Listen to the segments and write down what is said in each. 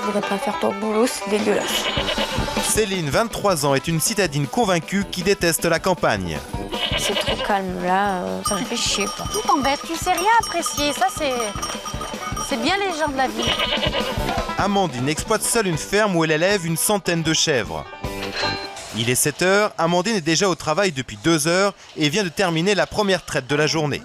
voudrais pas faire ton boulot, c'est dégueulasse. Céline, 23 ans, est une citadine convaincue qui déteste la campagne. C'est trop calme là, ça me fait chier quoi. Tout t'embête, tu sais rien apprécier, ça c'est bien les gens de la ville. Amandine exploite seule une ferme où elle élève une centaine de chèvres. Il est 7 heures, Amandine est déjà au travail depuis 2 heures et vient de terminer la première traite de la journée.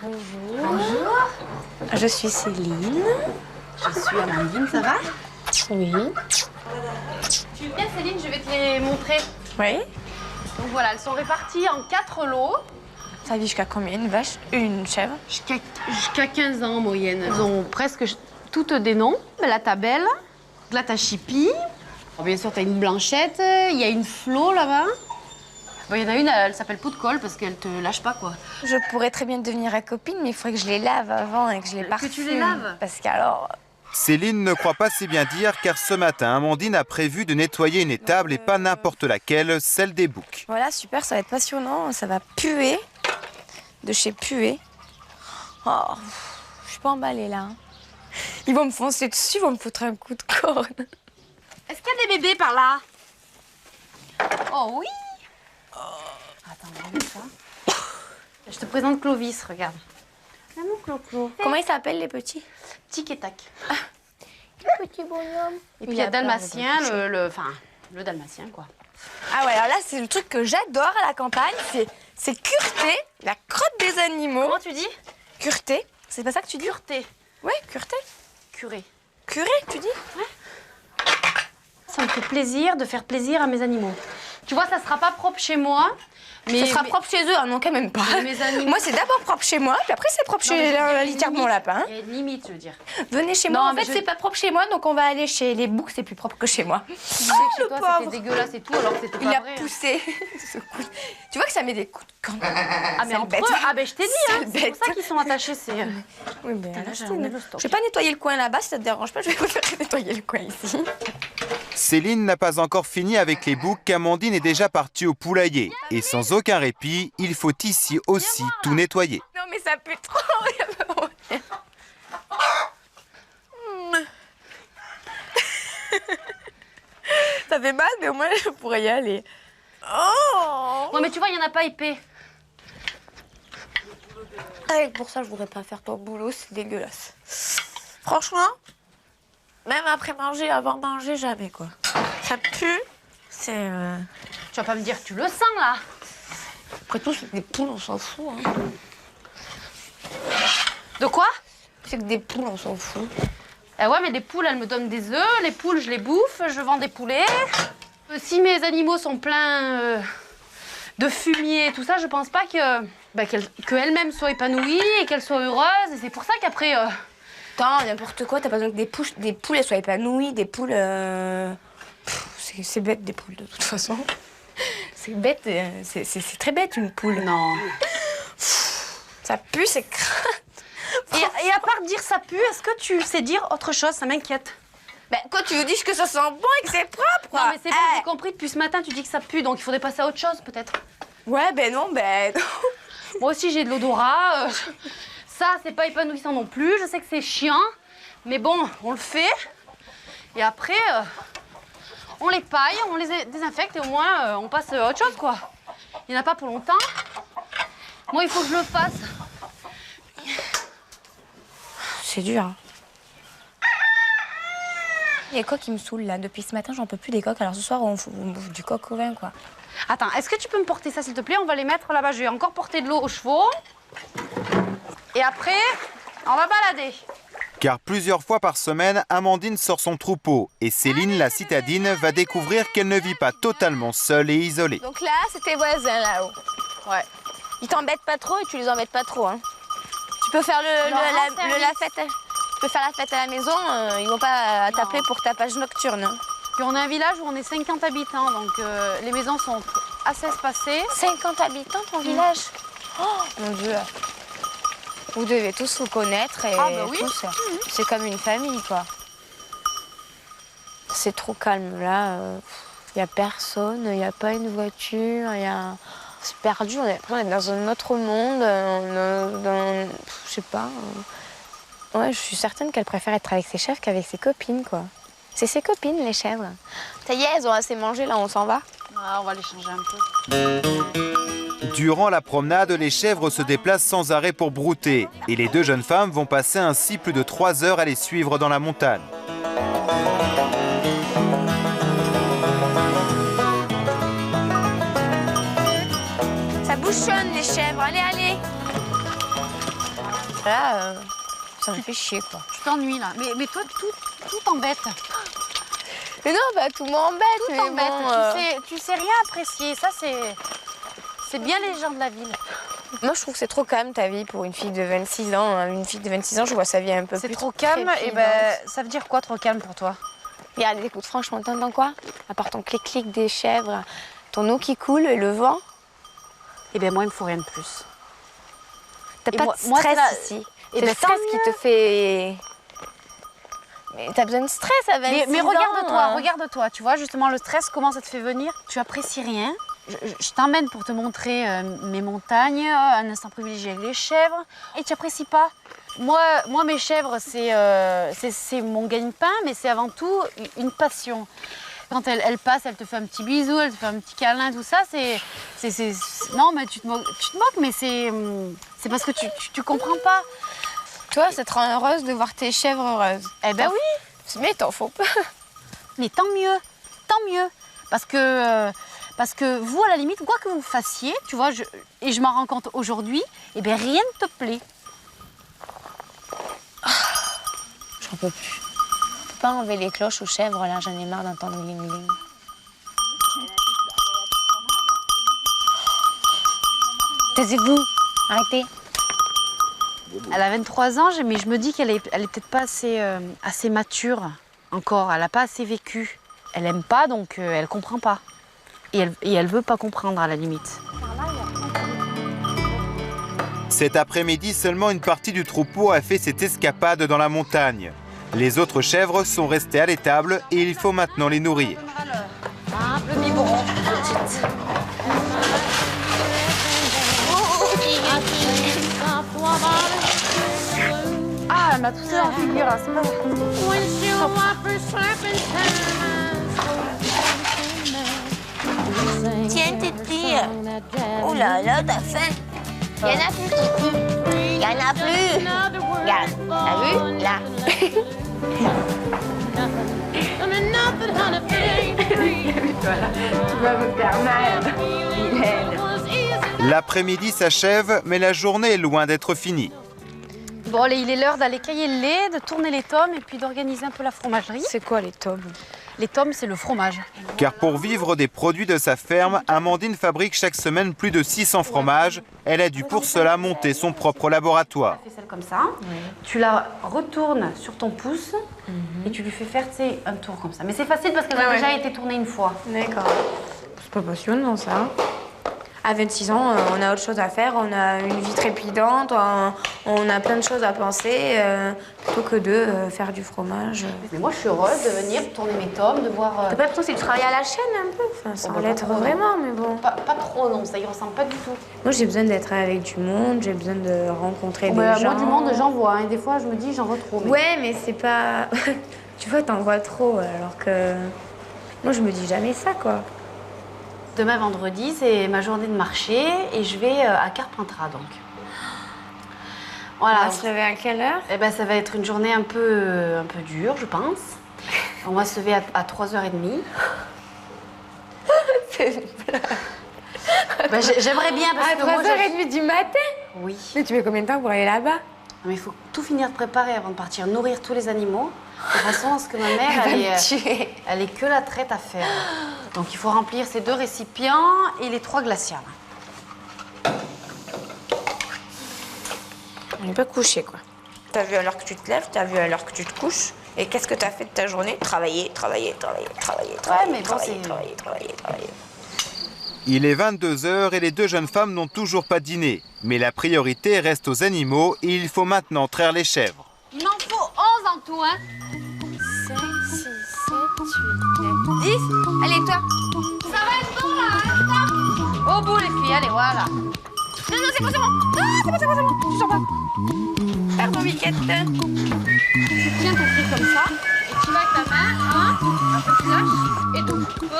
Bonjour. Je suis Céline. Je suis Amandine, ça va? Oui. Tu veux bien Céline, je vais te les montrer. Oui. Donc voilà, elles sont réparties en 4 lots. Ça vit jusqu'à combien une vache? Une chèvre? Jusqu'à 15 ans en moyenne. Elles ont presque toutes des noms. La Tabelle, la Tachipi. Bien sûr, t'as une Blanchette, il y a une Flo là-bas. Bon, il y en a une, elle s'appelle Pot de Colle parce qu'elle te lâche pas, quoi. Je pourrais très bien devenir la copine, mais il faudrait que je les lave avant et que je les parfume. Que tu les laves? Parce qu'alors... Céline ne croit pas si bien dire car ce matin, Amandine a prévu de nettoyer une étable et pas n'importe laquelle, celle des boucs. Voilà, super, ça va être passionnant. Ça va puer. De chez puer. Oh, je suis pas emballée là. Ils vont me foncer dessus, ils vont me foutre un coup de corne. Est-ce qu'il y a des bébés par là? Oh oui. Attends, regarde ça. Je te présente Clovis, regarde. C'est mon Clo-Clo. Comment ils s'appellent les petits? Tic et tac. Petit bonhomme. Et puis il y a Dalmatien, le Dalmatien, quoi. Ah ouais, alors là, c'est le truc que j'adore à la campagne, c'est cureter la crotte des animaux. Comment tu dis? Cureter, c'est pas ça que tu dis? Cureté. Ouais, cureter. Curé. Curer, tu dis? Ça me fait plaisir de faire plaisir à mes animaux. Tu vois, ça sera pas propre chez moi, mais... Ça sera propre chez eux, hein, non, quand même pas. Mes animaux... Moi, c'est d'abord propre chez moi, puis après, c'est propre chez la litière de mon lapin. Il y a une limite, je veux dire. Venez chez Non, moi. En mais fait, c'est pas propre chez moi, donc on va aller chez les boucs, c'est plus propre que chez moi. Tu disais que chez toi, pauvre. c'était dégueulasse et tout, alors que c'était Il pas a vrai. poussé ce coup. Tu vois que ça met des coups de camp. Ah, mais C'est entre bête. eux, ah, ben je t'ai dit, hein, C'est c'est pour ça bête. qu'ils sont attachés, c'est... Oui, mais Putain, là, là, j'ai c'est enlevé une- le stock. Je vais pas nettoyer le coin là-bas, si ça te dérange pas, je vais préférer nettoyer le coin ici. Céline n'a pas encore fini avec les boucs qu'Amandine est déjà partie au poulailler. Et sans aucun répit, il faut ici aussi tout nettoyer. Non, mais ça pue trop. Ça fait mal, mais au moins je pourrais y aller. Oh! Ouais, mais tu vois, il y en a pas épais. Avec pour ça, je voudrais pas faire ton boulot, c'est dégueulasse. Franchement, même après manger, avant manger, jamais quoi. Ça pue, c'est... Tu vas pas me dire que tu le sens, là. Après tout, c'est que des poules, on s'en fout. Hein. De quoi? C'est que des poules, on s'en fout. Eh ouais, mais les poules, elles me donnent des œufs. Les poules, je les bouffe. Je vends des poulets. Si mes animaux sont pleins de fumier et tout ça, je pense pas qu'elles-mêmes soient épanouies et qu'elles soient heureuses. Et c'est pour ça qu'après... Attends, n'importe quoi, t'as pas besoin que des poules elles soient épanouies, des poules... C'est bête, des poules, de toute façon. C'est bête, c'est très bête, une poule. Non. Ça pue, c'est crade. Et à part dire ça pue, est-ce que tu sais dire autre chose? Ça m'inquiète. Ben, quand tu veux dire que ça sent bon et que c'est propre, quoi. Non, mais c'est bon, j'ai compris. Depuis ce matin, tu dis que ça pue, donc il faudrait passer à autre chose, peut-être. Ouais, ben non, ben non. Moi aussi, j'ai de l'odorat. Ça, c'est pas épanouissant non plus. Je sais que c'est chiant, mais bon, on le fait. Et après, on les paille, on les désinfecte et au moins, on passe à autre chose, quoi. Il n'y en a pas pour longtemps. Moi, il faut que je le fasse. C'est dur. Hein. Il y a quoi qui me saoule, là? Depuis ce matin, j'en peux plus des coques. Alors ce soir, on bouffe du coq au vin, quoi. Attends, est-ce que tu peux me porter ça, s'il te plaît? On va les mettre là-bas. Je vais encore porter de l'eau aux chevaux. Et après, on va balader. Car plusieurs fois par semaine, Amandine sort son troupeau et Céline, la citadine, va découvrir qu'elle ne vit pas totalement seule et isolée. Donc là, c'est tes voisins, là-haut. Ouais. Ils t'embêtent pas trop et tu les embêtes pas trop, hein. Tu peux faire la fête. Tu peux faire la fête à la maison, ils vont pas t'appeler pour ta page nocturne. Hein. Puis on est un village où on est 50 habitants, donc les maisons sont assez espacées. 50 habitants, ton village? Oh, mon Dieu. Vous devez tous vous connaître et Ah bah oui. tous. C'est comme une famille, quoi. C'est trop calme, là. Il n'y a personne, il n'y a pas une voiture, c'est perdu, on est dans un autre monde, je sais pas. Ouais, je suis certaine qu'elle préfère être avec ses chefs qu'avec ses copines, quoi. C'est ses copines, les chèvres. Ça y est, elles ont assez mangé, là, on s'en va. Ah, on va les changer un peu. Durant la promenade, les chèvres se déplacent sans arrêt pour brouter. Et les deux jeunes femmes vont passer ainsi plus de 3 heures à les suivre dans la montagne. Ça bouchonne, les chèvres. Allez, allez. Là, ça me fait chier, quoi. Tu t'ennuies, là. Mais toi, tout t'embête. Mais non, bah, tout m'embête. Tout mais t'embête. bon, Tu sais rien apprécier. Ça, c'est bien les gens de la ville. Moi, je trouve que c'est trop calme, ta vie, pour une fille de 26 ans. Une fille de 26 ans, je vois sa vie un peu C'est plus trop calme. Et trépidante. ben, ça veut dire quoi, trop calme pour toi? Regarde, écoute, franchement, t'entends quoi? À part ton clic-clic des chèvres, ton eau qui coule et le vent, Eh ben, moi, il me faut rien de plus. t'as Et pas moi- de moi, stress c'est la- ici. Eh C'est le ben, tant stress qui te fait... Mais t'as besoin de stress à 26 Mais ans. regarde-toi, regarde-toi. Tu vois, justement, le stress, comment ça te fait venir? Tu apprécies rien. Je t'emmène pour te montrer mes montagnes, un instant privilégié avec les chèvres. Et tu n'apprécies pas. Moi, mes chèvres, c'est mon gagne-pain, mais c'est avant tout une passion. Quand elle passe, elle te fait un petit bisou, elle te fait un petit câlin, tout ça, non, mais tu te moques, mais c'est parce que tu comprends pas. Toi, ça te rend heureuse de voir tes chèvres heureuses. Eh ben oui. Mais t'en faut pas. Mais tant mieux. Parce que vous, à la limite, quoi que vous fassiez, tu vois, et je m'en rends compte aujourd'hui, eh bien rien ne te plaît. J'en peux plus. On peut pas enlever les cloches aux chèvres, là, j'en ai marre d'entendre gling-gling. Taisez-vous, arrêtez. Elle a 23 ans, mais je me dis qu'elle est peut-être pas assez mature encore. Elle n'a pas assez vécu. Elle aime pas, donc elle comprend pas. Et elle veut pas comprendre à la limite. Cet après-midi, seulement une partie du troupeau a fait cette escapade dans la montagne. Les autres chèvres sont restées à l'étable et il faut maintenant les nourrir. Le biberon, petite. Ah, elle m'a toussé en figure, là, c'est pas Tiens, Titi. Oh là là, t'as faim. Il y en a plus, Titi. Il y en a plus. Regarde, t'as vu? Là. Tu vas me faire mal. L'après-midi s'achève, mais la journée est loin d'être finie. Bon, allez, il est l'heure d'aller cailler le lait, de tourner les tomes et puis d'organiser un peu la fromagerie. C'est quoi les tomes? Les tomes, c'est le fromage. Car pour vivre des produits de sa ferme, Amandine fabrique chaque semaine plus de 600 fromages. Elle a dû pour cela monter son propre laboratoire. Tu fais celle comme ça, tu la retournes sur ton pouce et tu lui fais faire, tu sais, un tour comme ça. Mais c'est facile parce qu'elle a déjà été tournée une fois. D'accord. C'est pas passionnant, ça. À 26 ans, on a autre chose à faire, on a une vie trépidante, on a plein de choses à penser, plutôt que de faire du fromage. Mais moi, je suis heureuse de venir tourner mes tomes, de voir... T'as pas l'impression que c'est du travail à la chaîne un peu? Enfin, sans bah, l'être pas trop, vraiment, mais bon. Pas trop, non, ça y ressemble pas du tout. Moi, j'ai besoin d'être avec du monde, j'ai besoin de rencontrer des Moi, gens. du monde, j'en vois. Hein. Des fois, je me dis, j'en vois trop. Mais... Ouais, mais c'est pas... Tu vois, t'en vois trop, alors que... Moi, je me dis jamais ça, quoi. Demain, vendredi, c'est ma journée de marché et je vais à Carpentras, donc. Voilà. On va se lever à quelle heure? Eh ben, ça va être une journée un peu dure, je pense. On va se lever à 3h30. C'est une blague. Ben, j'aimerais bien parce À que moi, 3h30 du matin? Oui. Mais tu mets combien de temps pour aller là-bas? Mais il faut tout finir de préparer avant de partir, nourrir tous les animaux, de façon à ce que ma mère, elle ait que la traite à faire. Donc il faut remplir ces 2 récipients et les 3 glaciales. On n'est pas couché, quoi. T'as vu à l'heure que tu te lèves, t'as vu à l'heure que tu te couches. Et qu'est-ce que t'as fait de ta journée? Travailler. Mais bon, c'est... Travailler. Il est 22 h et les deux jeunes femmes n'ont toujours pas dîné. Mais la priorité reste aux animaux et il faut maintenant traire les chèvres. Il en faut 11 en tout, hein. 5, 6, 7, 8, 9, 10. Allez, toi. Ça va être bon, là, hein. Au bout, les filles, allez, voilà. Non, c'est bon. Ah, c'est bon. Tu sors pas. Pardon, Miquette. Tu tiens ton truc comme ça et tu vas avec ta main, hein. peu.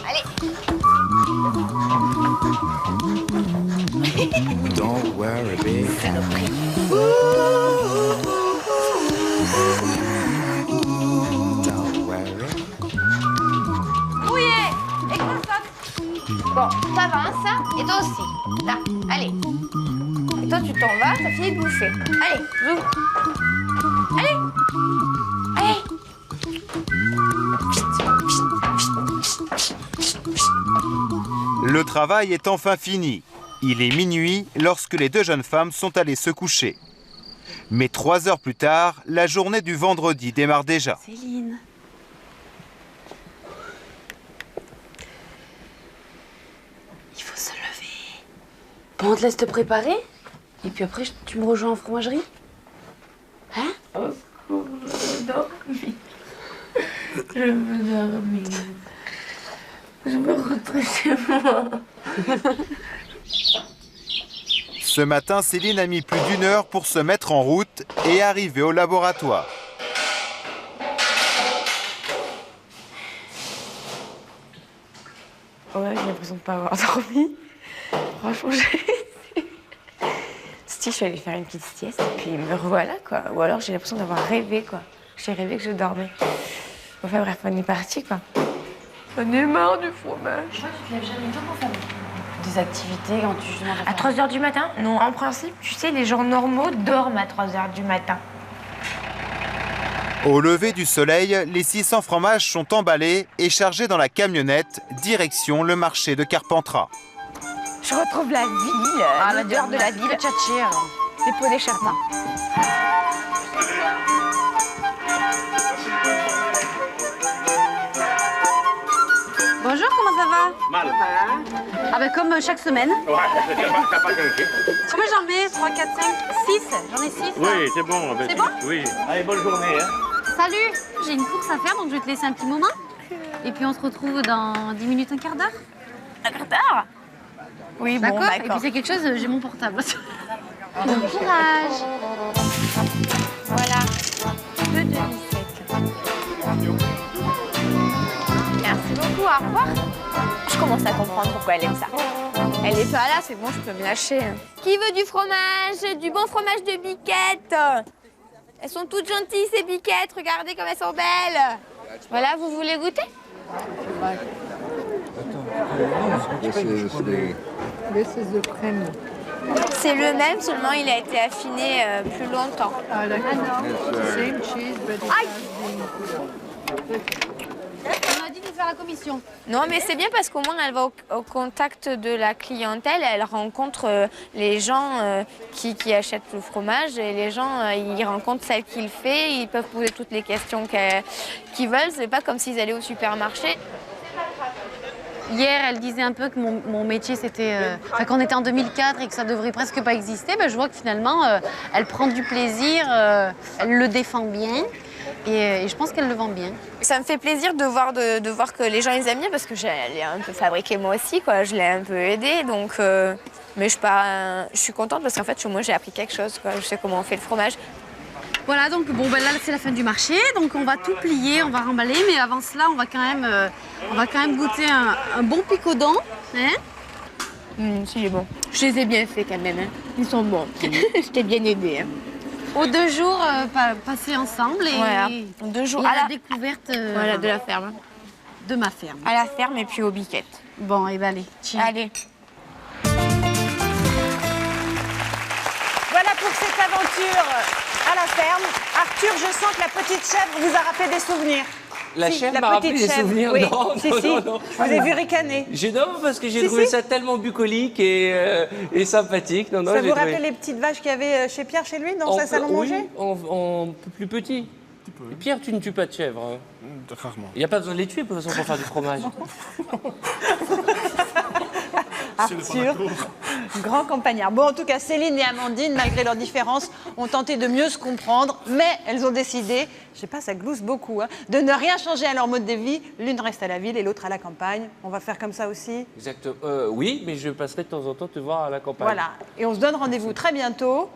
Allez. Don't worry, baby. Don't worry. Mouillé. Et qu'on saute. Bon, t'avances, et toi aussi. Là, allez. Et toi, tu t'en vas, t'as fini de bouffer. Allez, zou. Allez. Allez. Le travail est enfin fini. Il est minuit lorsque les deux jeunes femmes sont allées se coucher. Mais 3 heures plus tard, la journée du vendredi démarre déjà. Céline. Il faut se lever. Bon, on te laisse te préparer. Et puis après, tu me rejoins en fromagerie. Hein? Je veux dormir. Je veux rentrer chez moi. Ce matin, Céline a mis plus d'1 heure pour se mettre en route et arriver au laboratoire. Ouais, j'ai l'impression de pas avoir dormi. Franchement, Si, je suis allée faire une petite sieste et puis me revoilà, quoi. Ou alors j'ai l'impression d'avoir rêvé, quoi. J'ai rêvé que je dormais. Enfin bref, on est parti, quoi. On est marre du fromage. Tu te lèves jamais tôt pour faire des activités quand tu demandes À 3 h du matin? Non, en principe, tu sais, les gens normaux dorment à 3 h du matin. Au lever du soleil, les 600 fromages sont emballés et chargés dans la camionnette, direction le marché de Carpentras. Je retrouve la ville, l'odeur de la ville. Les pots d'échappement. Bonjour, comment ça va? Mal. Ah ben comme chaque semaine. Ouais, t'as pas compris. Combien j'en mets? 3, 4, 5, 6? J'en ai 6. Oui, c'est bon. C'est bon? Oui. Allez, bonne journée. Hein. Salut, j'ai une course à faire, donc je vais te laisser un petit moment. Et puis on se retrouve dans 10 minutes, un quart d'heure. Un quart d'heure? Oui, bon, D'accord? Et d'accord. puis c'est quelque chose, j'ai mon portable. Bon courage. Voilà. 2 demi-secs. Merci beaucoup, au revoir. Je commence à comprendre pourquoi elle aime ça. Elle est pas là, c'est bon, je peux me lâcher. Qui veut du fromage? Du bon fromage de Biquette? Elles sont toutes gentilles, ces Biquettes. Regardez comme elles sont belles. Voilà, vous voulez goûter? C'est le même, seulement il a été affiné plus longtemps. On m'a dit de faire la commission. Non, mais c'est bien parce qu'au moins elle va au contact de la clientèle, elle rencontre les gens qui achètent le fromage et les gens, ils rencontrent celle qui le fait, ils peuvent poser toutes les questions qu'ils veulent. C'est pas comme s'ils allaient au supermarché. Hier, elle disait un peu que mon métier, c'était... qu'on était en 2004 et que ça devrait presque pas exister. Ben, je vois que finalement, elle prend du plaisir, elle le défend bien et je pense qu'elle le vend bien. Ça me fait plaisir de voir que les gens ils aiment bien parce que je l'ai un peu fabriqué moi aussi, quoi. Je l'ai un peu aidé, donc... mais je suis contente parce qu'en fait, moi, j'ai appris quelque chose, quoi. Je sais comment on fait le fromage. Voilà, donc bon, ben là, c'est la fin du marché. Donc on va tout plier, on va remballer. Mais avant cela, on va quand même goûter un bon picodon. Hein? Si, bon. Je les ai bien faits quand même, hein. Ils sont bons. Je t'ai bien aidé, hein. Aux 2 jours passés ensemble et, Voilà. 2 jours et à la découverte voilà, de la ferme. de ma ferme. À la ferme et puis aux Biquettes. Bon, et ben allez, tiens. Allez. Voilà pour cette aventure à la ferme. Arthur, je sens que la petite chèvre vous a rappelé des souvenirs. La Si, chèvre la m'a rappelé petite des chèvre, souvenirs. oui. Non, Si, non, si. non, non. Je vous ai vu ricaner. Non, parce que j'ai Si, trouvé si. ça tellement bucolique et sympathique. Non, non, Ça j'ai vous trouvé- rappelle les petites vaches qu'il y avait chez Pierre, chez lui, dans sa salle à oui, manger? en plus petit. Pierre, tu ne tues pas de chèvre. Hein. Rarement. Il n'y a pas besoin de les tuer de toute façon, pour faire du fromage. Arthur, grand campagnard. Bon, en tout cas, Céline et Amandine, malgré leurs différences, ont tenté de mieux se comprendre, mais elles ont décidé, je sais pas, ça glousse beaucoup, hein, de ne rien changer à leur mode de vie. L'une reste à la ville et l'autre à la campagne. On va faire comme ça aussi. Exactement. Oui, mais je passerai de temps en temps te voir à la campagne. Voilà. Et on se donne rendez-vous très bientôt